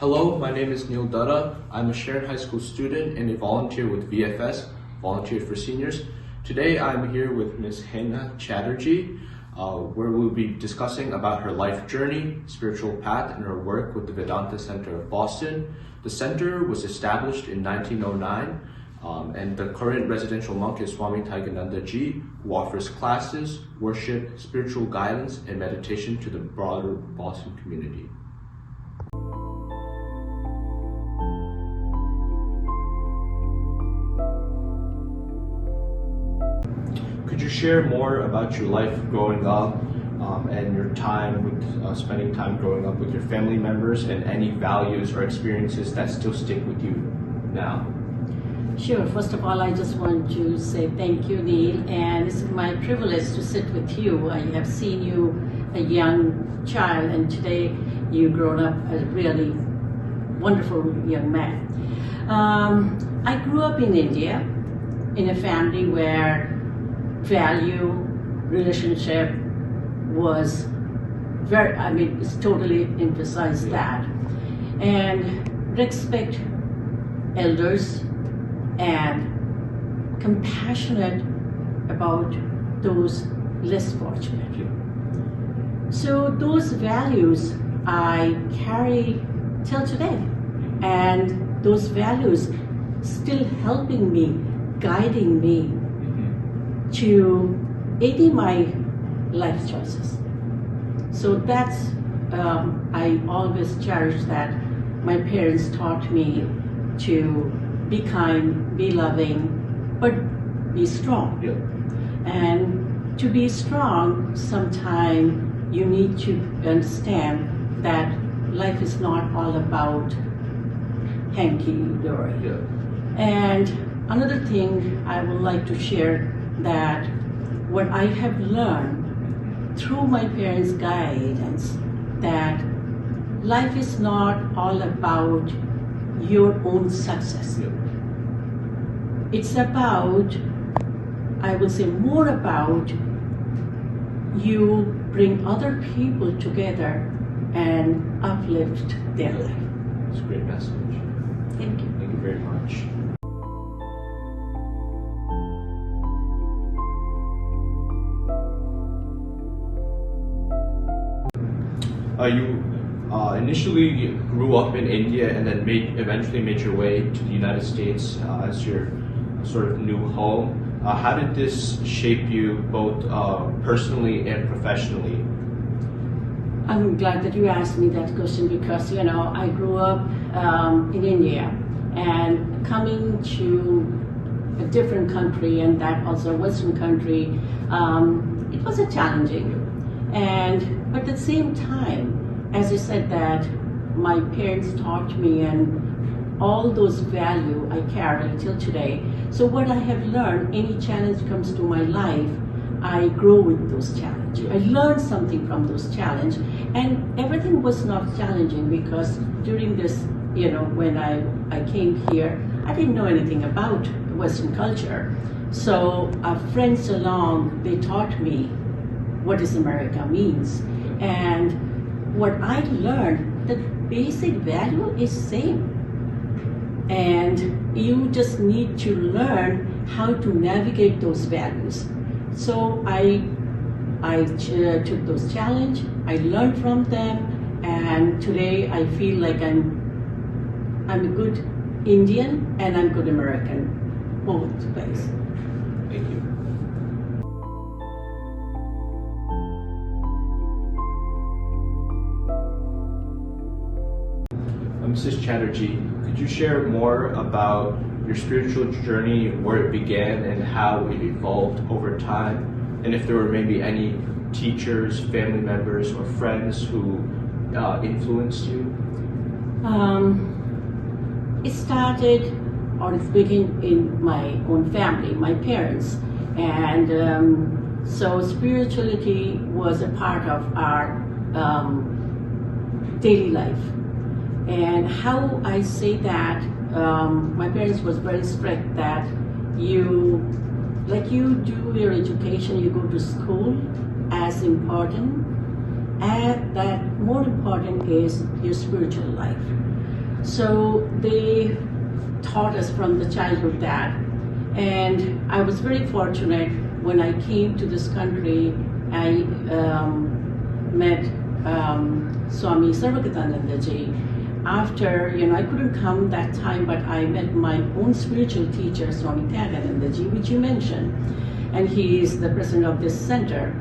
Hello, my name is Neil Dutta. I'm a Sharon High School student and a volunteer with VFS, Volunteer for Seniors. Today I'm here with Ms Henna Chatterjee, where we'll be discussing about her life journey, spiritual path, and her work with the Vedanta Center of Boston. The center was established in 1909, and the current residential monk is Swami Tyagananda Ji, who offers classes, worship, spiritual guidance, and meditation to the broader Boston community. Could you share more about your life growing up and your time with spending time growing up with your family members and any values or experiences that still stick with you now? Sure. First of all, I just want to say thank you, Neil, and it's my privilege to sit with you. I have seen you a young child, and today you've grown up a really wonderful young man. I grew up in India in a family where value, relationship was it's totally emphasized that. And respect elders and compassionate about those less fortunate. So those values I carry till today. And those values still helping me, guiding me to aiding my life choices. So that's, I always cherish that. My parents taught me to be kind, be loving, but be strong. Yeah. And to be strong, sometimes you need to understand that life is not all about hanky-dory. Yeah. And another thing I would like to share that what I have learned through my parents' guidance, that life is not all about your own success. Yeah. It's about, I would say, more about you bring other people together and uplift their life. It's a great message. Thank you. Thank you very much. You initially grew up in India and then eventually made your way to the United States as your sort of new home. How did this shape you both personally and professionally? I'm glad that you asked me that question because, I grew up in India, and coming to a different country, and that also a Western country, it was a challenging. But at the same time, as I said that my parents taught me, and all those values I carry till today. So what I have learned, any challenge comes to my life, I grow with those challenges. I learned something from those challenges, and everything was not challenging because during this, when I came here, I didn't know anything about Western culture. So our friends along, they taught me what is America means. And what I learned, the basic value is same. And you just need to learn how to navigate those values. So I took those challenges, I learned from them, and today I feel like I'm a good Indian and I'm a good American, both ways. Thank you. Mrs. Chatterjee, could you share more about your spiritual journey, where it began and how it evolved over time? And if there were maybe any teachers, family members, or friends who influenced you? It started, or it began in my own family, my parents. And so spirituality was a part of our daily life. And how I say that, my parents was very strict that you do your education, you go to school as important, and that more important is your spiritual life. So they taught us from the childhood that. And I was very fortunate when I came to this country. I met Swami Tyagananda. After, I couldn't come that time, but I met my own spiritual teacher, Swami Tyagananda, which you mentioned. And he is the president of this center.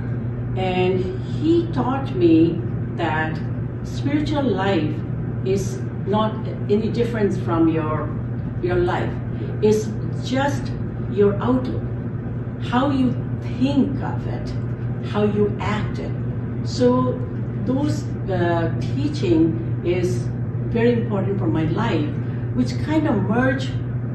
And he taught me that spiritual life is not any different from your life. It's just your outlook, how you think of it, how you act it. So those teaching is very important for my life, which kind of merged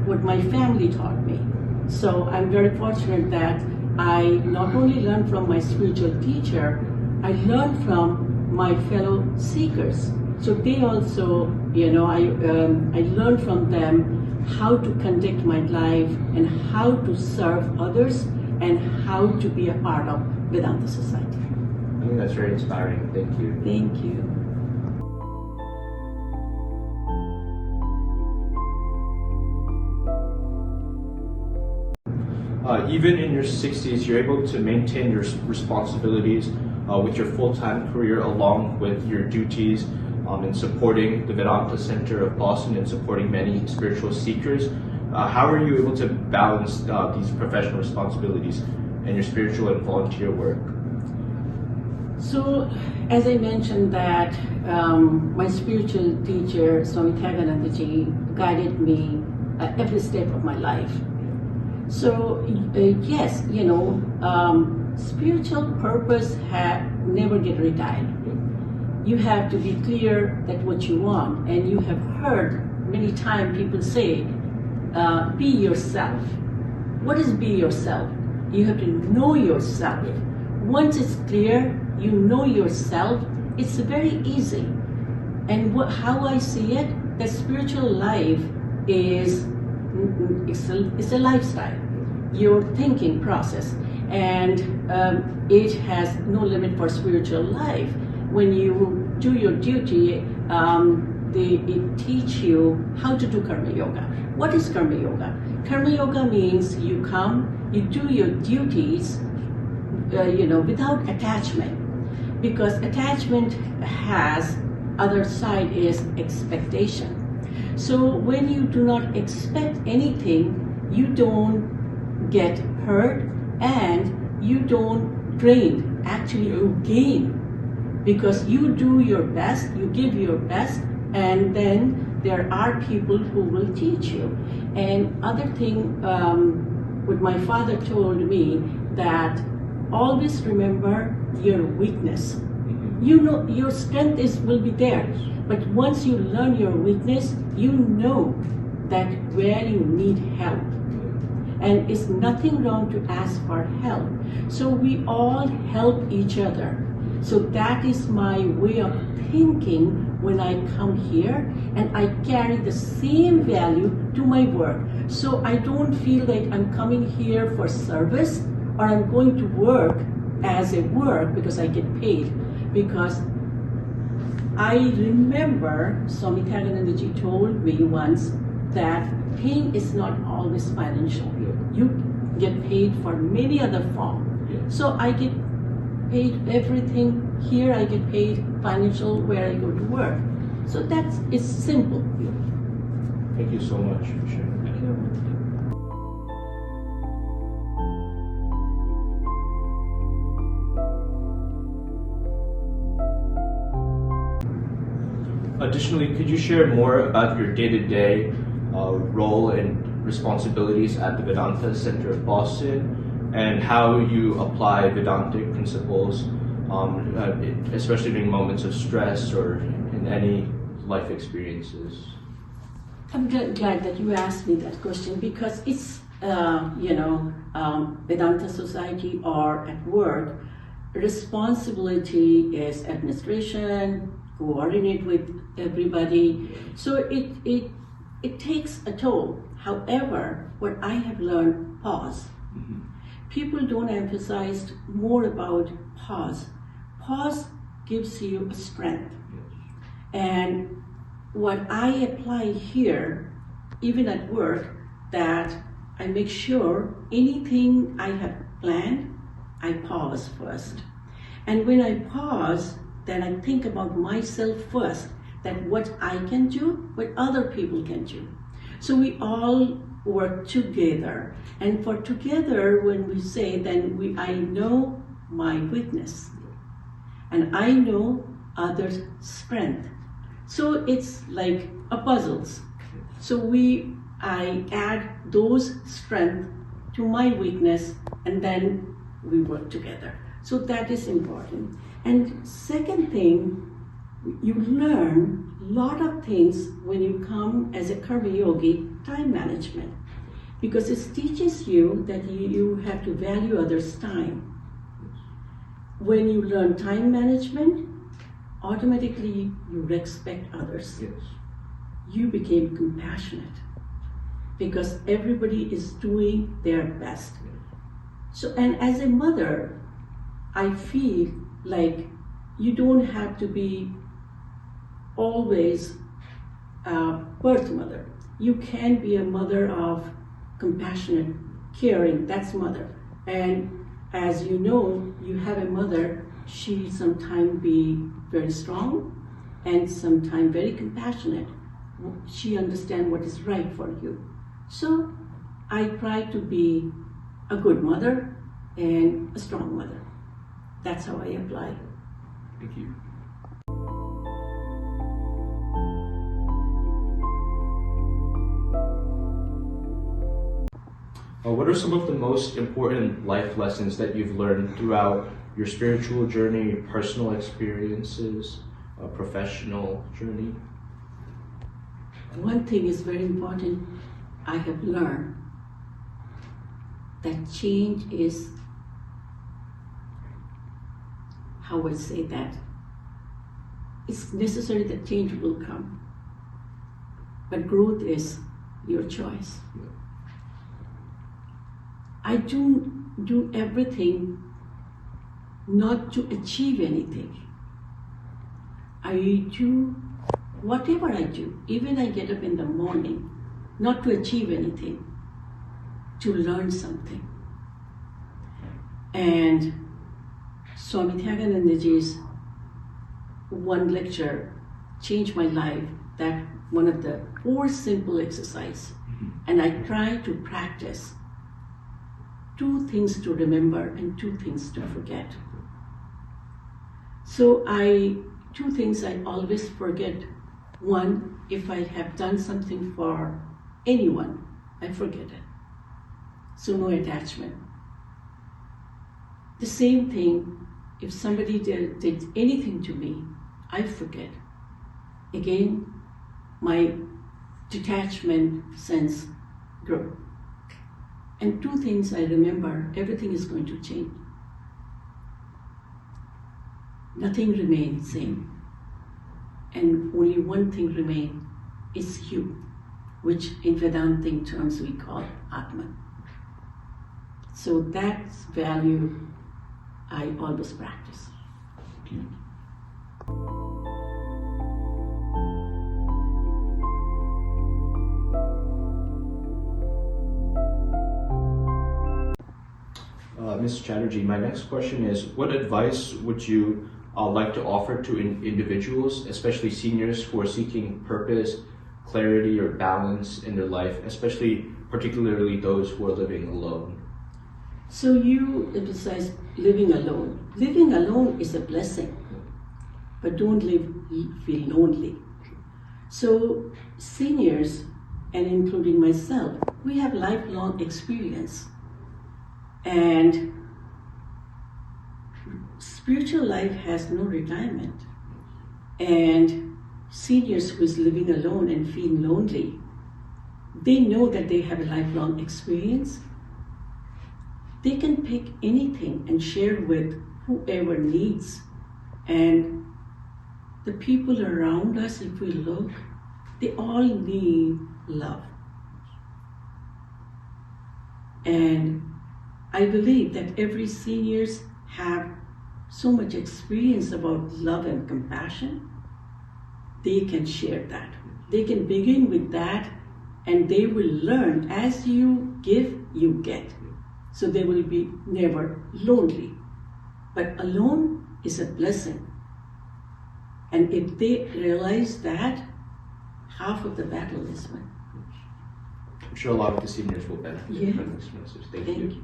what my family taught me. So I'm very fortunate that I not only learned from my spiritual teacher, I learned from my fellow seekers. So they also, I learned from them how to conduct my life and how to serve others and how to be a part of Vedanta Society. I think that's very inspiring. Thank you. Thank you. Even in your 60s, you're able to maintain your responsibilities with your full-time career along with your duties in supporting the Vedanta Center of Boston and supporting many spiritual seekers. How are you able to balance these professional responsibilities and your spiritual and volunteer work? So, as I mentioned that my spiritual teacher, Swami Tyagananda, guided me at every step of my life. So, yes, spiritual purpose never get retired. You have to be clear that what you want, and you have heard many times people say, be yourself. What is be yourself? You have to know yourself. Once it's clear, you know yourself, it's very easy. And how I see it, that spiritual life is it's a lifestyle, your thinking process, and it has no limit for spiritual life. When you do your duty, it teach you how to do karma yoga. What is karma yoga? Karma yoga means you come, you do your duties, without attachment, because attachment has other side is expectation. So when you do not expect anything, you don't get hurt and you don't drain. Actually, you gain, because you do your best, you give your best, and then there are people who will teach you. And other thing, what my father told me, that always remember your weakness. You know your strength will be there, but once you learn your weakness, you know that where you need help. And it's nothing wrong to ask for help. So we all help each other. So that is my way of thinking when I come here, and I carry the same value to my work. So I don't feel like I'm coming here for service or I'm going to work as a work because I get paid. Because I remember Swami Tyagananda told me once that paying is not always financial. You get paid for many other forms. So I get paid everything here, I get paid financial where I go to work. So it's simple. Thank you so much, Sharon. Thank you. Additionally, could you share more about your day-to-day role and responsibilities at the Vedanta Center of Boston and how you apply Vedantic principles, especially during moments of stress or in any life experiences? I'm glad that you asked me that question, because it's, Vedanta Society or at work, responsibility is administration, coordinate with everybody. So it takes a toll. However, what I have learned, pause. Mm-hmm. People don't emphasize more about pause. Pause gives you a strength. Yes. And what I apply here, even at work, that I make sure anything I have planned, I pause first. And when I pause, then I think about myself first, that what I can do, what other people can do. So we all work together. And for together, when we say, then I know my weakness. And I know others' strength. So it's like a puzzles. So I add those strengths to my weakness, and then we work together. So that is important. And second thing, you learn a lot of things when you come as a Karma Yogi, time management. Because it teaches you that you have to value others' time. When you learn time management, automatically you respect others. Yes. You became compassionate because everybody is doing their best. So, and as a mother, I feel like you don't have to be always a birth mother. You can be a mother of compassionate, caring, that's mother. And as you know, you have a mother, she sometimes be very strong and sometimes very compassionate. She understands what is right for you. So I try to be a good mother and a strong mother. That's how I apply. Thank you. What are some of the most important life lessons that you've learned throughout your spiritual journey, personal experiences, professional journey? One thing is very important. I have learned that change is, how would I say that? It's necessary that change will come. But growth is your choice. Yeah. I do everything not to achieve anything. I do whatever I do, even I get up in the morning, not to achieve anything, to learn something. And Swami Tyaganandaji's one lecture changed my life, that one of the 4 simple exercise. And I try to practice 2 things to remember and 2 things to forget. So 2 things I always forget. One, if I have done something for anyone, I forget it. So no attachment. The same thing, if somebody did anything to me, I forget. Again, my detachment sense grows. And 2 things I remember, everything is going to change. Nothing remains same. And only one thing remains, is you, which in Vedantic terms we call Atman. So that's value I always practice. Thank you. Ms. Chatterjee, my next question is, what advice would you like to offer to individuals, especially seniors who are seeking purpose, clarity, or balance in their life, particularly those who are living alone? So you emphasize living alone. Living alone is a blessing, but don't feel lonely. So seniors, and including myself, we have lifelong experience. And spiritual life has no retirement. And seniors who is living alone and feel lonely, they know that they have a lifelong experience. They can pick anything and share with whoever needs. And the people around us, if we look, they all need love. And I believe that every seniors have so much experience about love and compassion. they can share that. They can begin with that, and they will learn as you give, you get. So they will be never lonely. But alone is a blessing. And if they realize that, half of the battle is won. I'm sure a lot of the seniors will benefit Yeah. from this message. Thank Thank you. you.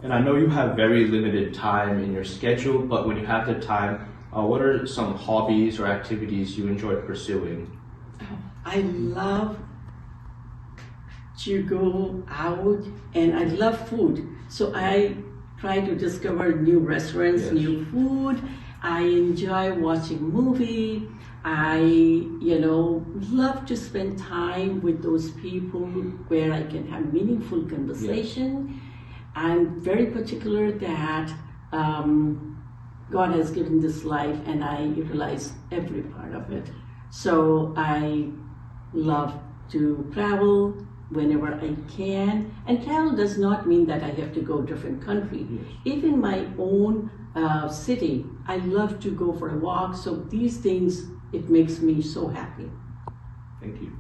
And I know you have very limited time in your schedule, but when you have the time, what are some hobbies or activities you enjoy pursuing? I love to go out, and I love food. So I try to discover new restaurants, Yes. new food. I enjoy watching movie. I, love to spend time with those people where I can have meaningful conversation. I'm very particular that God has given this life, and I utilize every part of it. So I love to travel whenever I can, and travel does not mean that I have to go different country. Yes. Even my own city, I love to go for a walk. So these things, it makes me so happy. Thank you.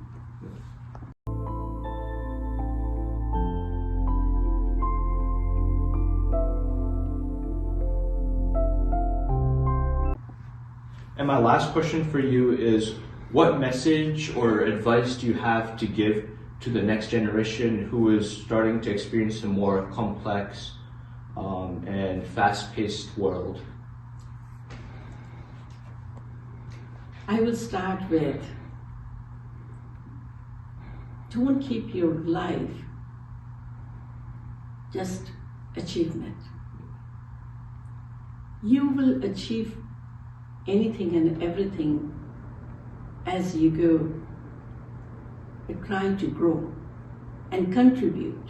And my last question for you is, what message or advice do you have to give to the next generation who is starting to experience a more complex and fast-paced world? I will start with, don't keep your life just achievement. You will achieve anything and everything as you go. You're trying to grow and contribute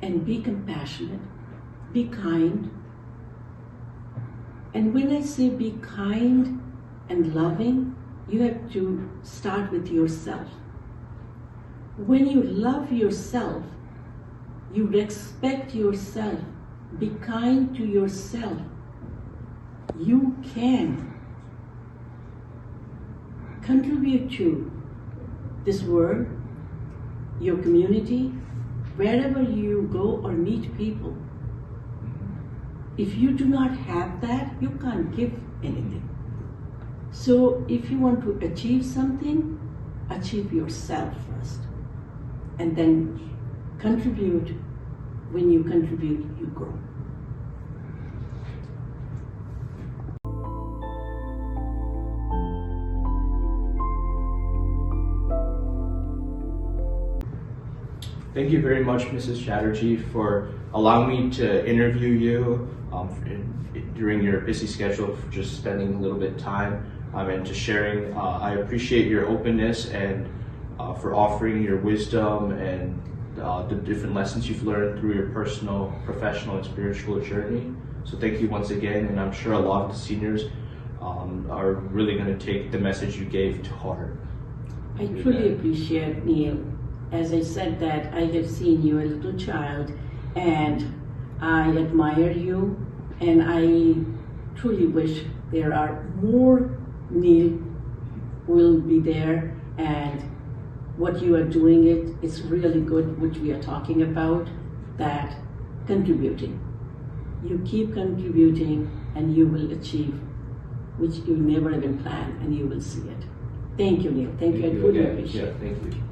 and be compassionate, be kind. And when I say be kind and loving, you have to start with yourself. When you love yourself, you respect yourself, be kind to yourself, you can contribute to this world, your community, wherever you go or meet people. If you do not have that, you can't give anything. So if you want to achieve something, achieve yourself first, and then contribute. When you contribute, you grow. Thank you very much, Mrs. Chatterjee, for allowing me to interview you during your busy schedule, for just spending a little bit of time and to sharing. I appreciate your openness and for offering your wisdom and the different lessons you've learned through your personal, professional, and spiritual journey. So thank you once again, and I'm sure a lot of the seniors are really going to take the message you gave to heart. I truly appreciate, Neil. As I said that I have seen you a little child, and I admire you, and I truly wish there are more Neil will be there, and what you are doing it's really good, which we are talking about, that contributing. You keep contributing and you will achieve, which you never even planned, and you will see it. Thank you, Neil. Thank you. I truly appreciate it. Yeah, thank you.